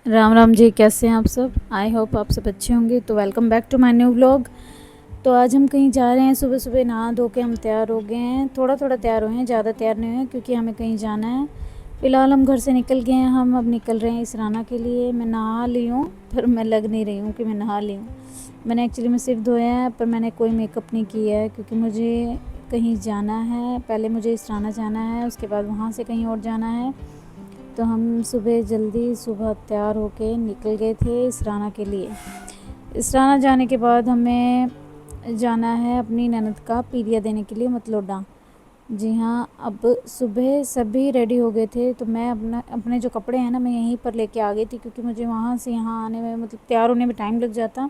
राम राम जी, कैसे हैं आप सब। आई होप आप सब अच्छे होंगे। तो welcome back to my new vlog. तो आज हम कहीं जा रहे हैं। सुबह सुबह नहा धो के हम तैयार हो गए हैं। थोड़ा थोड़ा तैयार हुए हैं, ज़्यादा तैयार नहीं हुए क्योंकि हमें कहीं जाना है। फ़िलहाल हम घर से निकल गए हैं। हम अब निकल रहे हैं इसराना के लिए। मैं नहा ली हूँ पर मैं लग नहीं रही हूँ कि मैं नहा ली हूँ। मैंने एक्चुअली में सिर धोया है पर मैंने कोई मेकअप नहीं किया है क्योंकि मुझे कहीं जाना है। पहले मुझे इसराना जाना है, उसके बाद वहाँ से कहीं और जाना है। तो हम सुबह तैयार होके निकल गए थे इसराना के लिए। इसराना जाने के बाद हमें जाना है अपनी ननद का पीलिया देने के लिए मतलोडा। जी हाँ, अब सुबह सभी रेडी हो गए थे तो मैं अपने जो कपड़े हैं ना, मैं यहीं पर लेके आ गई थी क्योंकि मुझे वहाँ से यहाँ आने में मतलब तैयार होने में टाइम लग जाता।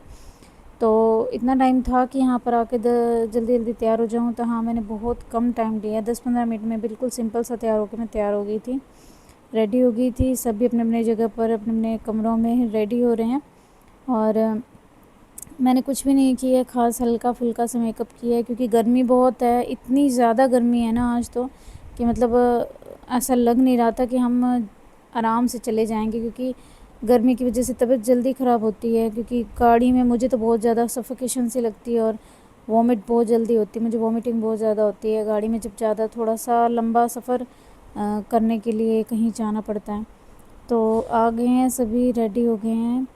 तो इतना टाइम था कि यहाँ पर आके जल्दी जल्दी तैयार हो जाऊँ। तो हाँ, मैंने बहुत कम टाइम लिया, 10-15 मिनट में बिल्कुल सिंपल सा तैयार होकर मैं तैयार हो गई थी, रेडी हो गई थी। सभी अपने अपने जगह पर अपने अपने कमरों में रेडी हो रहे हैं। और मैंने कुछ भी नहीं किया ख़ास, हल्का फुल्का सा मेकअप किया है क्योंकि गर्मी बहुत है। इतनी ज़्यादा गर्मी है ना आज तो कि मतलब ऐसा लग नहीं रहा था कि हम आराम से चले जाएंगे क्योंकि गर्मी की वजह से तबीयत जल्दी ख़राब होती है। क्योंकि गाड़ी में मुझे तो बहुत ज़्यादा सफोकेशन सी लगती है और वॉमिट बहुत जल्दी होती है। मुझे वॉमिटिंग बहुत ज़्यादा होती है गाड़ी में जब ज़्यादा थोड़ा सा लंबा सफ़र करने के लिए कहीं जाना पड़ता है। तो आ गए हैं, सभी रेडी हो गए हैं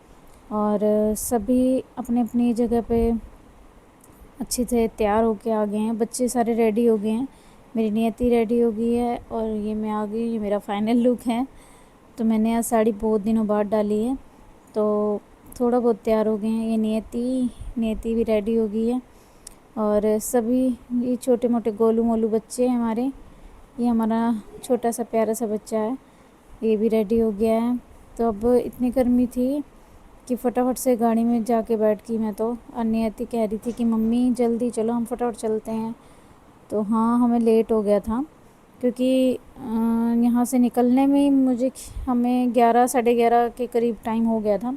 और सभी अपने अपनी जगह पे अच्छे से तैयार होके आ गए हैं। बच्चे सारे रेडी हो गए हैं, मेरी नियति रेडी हो गई है और ये मैं आ गई। ये मेरा फाइनल लुक है। तो मैंने आज साड़ी बहुत दिनों बाद डाली है तो थोड़ा बहुत तैयार हो गए हैं। ये नियति भी रेडी हो गई है और सभी ये छोटे मोटे गोलू मोलू बच्चे हैं हमारे। ये हमारा छोटा सा प्यारा सा बच्चा है, ये भी रेडी हो गया है। तो अब इतनी गर्मी थी कि फटाफट से गाड़ी में जाके बैठ गई मैं तो। और नियति कह रही थी कि मम्मी जल्दी चलो, हम फटाफट चलते हैं। तो हाँ, हमें लेट हो गया था क्योंकि यहाँ से निकलने में हमें 11 साढ़े 11 के करीब टाइम हो गया था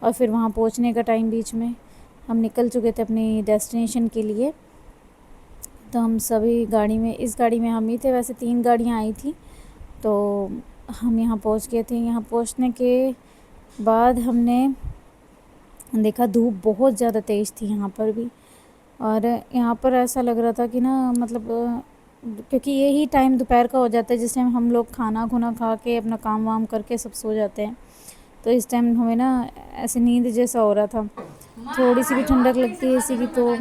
और फिर वहाँ पहुँचने का टाइम बीच में हम निकल चुके थे अपनी डेस्टिनेशन के लिए। तो हम सभी गाड़ी में, इस गाड़ी में हम ही थे, वैसे 3 गाड़ियाँ आई थी। तो हम यहाँ पहुँच गए थे। यहाँ पहुँचने के बाद हमने देखा धूप बहुत ज़्यादा तेज़ थी यहाँ पर भी। और यहाँ पर ऐसा लग रहा था कि ना मतलब क्योंकि यही टाइम दोपहर का हो जाता है जिस टाइम हम लोग खाना खुना खा के अपना काम वाम करके सब सो जाते हैं। तो इस टाइम हमें ना ऐसे नींद जैसा हो रहा था। थोड़ी सी भी ठंडक लगती है इसी की तो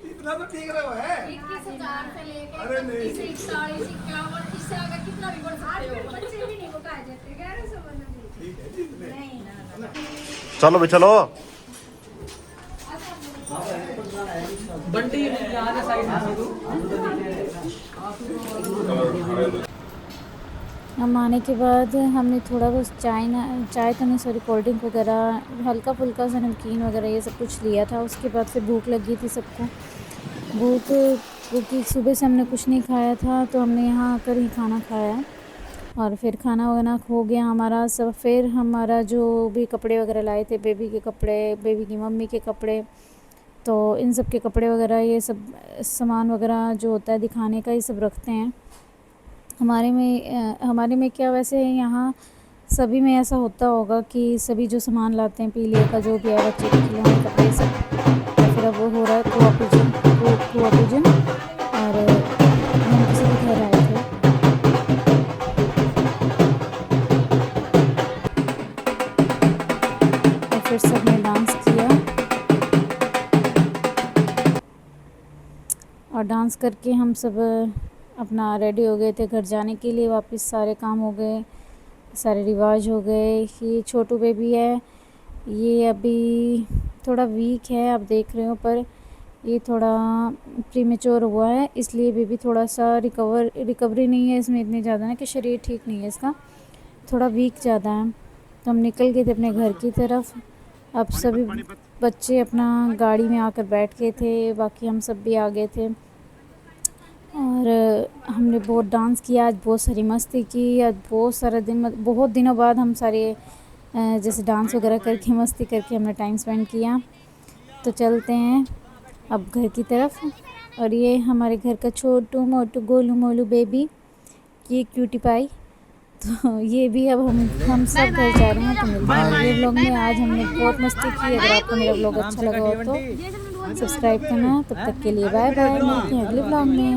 इतना तो ठीक रहा है 21,000 से लेके अरे नहीं 41 51 इससे आगे कितना भी बढ़ सकते हो। बच्चे भी नहीं वो कहा जाते 1100 बना ठीक है जी नहीं चलो भी चलो। बंटी यहाँ के साइड हम आने के बाद हमने थोड़ा बहुत चाय तो नहीं, सॉरी, कोल्ड ड्रिंक वगैरह, हल्का फुल्का सा नमकीन वगैरह ये सब कुछ लिया था। उसके बाद फिर भूख लगी थी सबको। भूख क्योंकि सुबह से हमने कुछ नहीं खाया था तो हमने यहाँ आकर ही खाना खाया और फिर खाना वाना हो गया हमारा सब। फिर हमारा जो भी कपड़े वगैरह लाए थे, बेबी के कपड़े, बेबी की मम्मी के कपड़े, तो इन सब के कपड़े वगैरह ये सब सामान वगैरह जो होता है दिखाने का, ये सब रखते हैं। हमारे में क्या वैसे यहाँ सभी में ऐसा होता होगा कि सभी जो सामान लाते हैं पीलिया का जो भी है, बच्चे के खिलौने कपड़े सब, तो फिर अब वो हो रहा है कुआ पूजन और हम किसी के घर आए थे। और फिर सबने डांस किया और डांस करके हम सब अपना रेडी हो गए थे घर जाने के लिए वापस। सारे काम हो गए, सारे रिवाज हो गए। ये छोटू बेबी है, ये अभी थोड़ा वीक है, आप देख रहे हो, पर ये थोड़ा प्रीमेच्योर हुआ है इसलिए बेबी थोड़ा सा रिकवरी नहीं है इसमें इतनी ज़्यादा ना, कि शरीर ठीक नहीं है इसका, थोड़ा वीक ज़्यादा है। तो हम निकल गए थे अपने घर की तरफ। अब सभी बच्चे अपना गाड़ी में आकर बैठ गए थे, बाकी हम सब भी आ गए थे और हमने बहुत डांस किया आज, बहुत सारी मस्ती की आज, बहुत सारा दिन, बहुत दिनों बाद हम सारे जैसे डांस वगैरह करके मस्ती करके हमने टाइम स्पेंड किया। तो चलते हैं अब घर की तरफ। और ये हमारे घर का छोटू मोटू गोलू मोलू बेबी, ये क्यूटी पाई। तो ये भी अब हम सब घर जा रहे हैं। तो मिलते हैं अगले व्लॉग में। आज हमने बहुत मस्ती की। अगर आपको मेरा व्लॉग अच्छा लगा हो तो सब्सक्राइब करना। तब तक के लिए बाय बाय, मिलते हैं अगले व्लॉग में।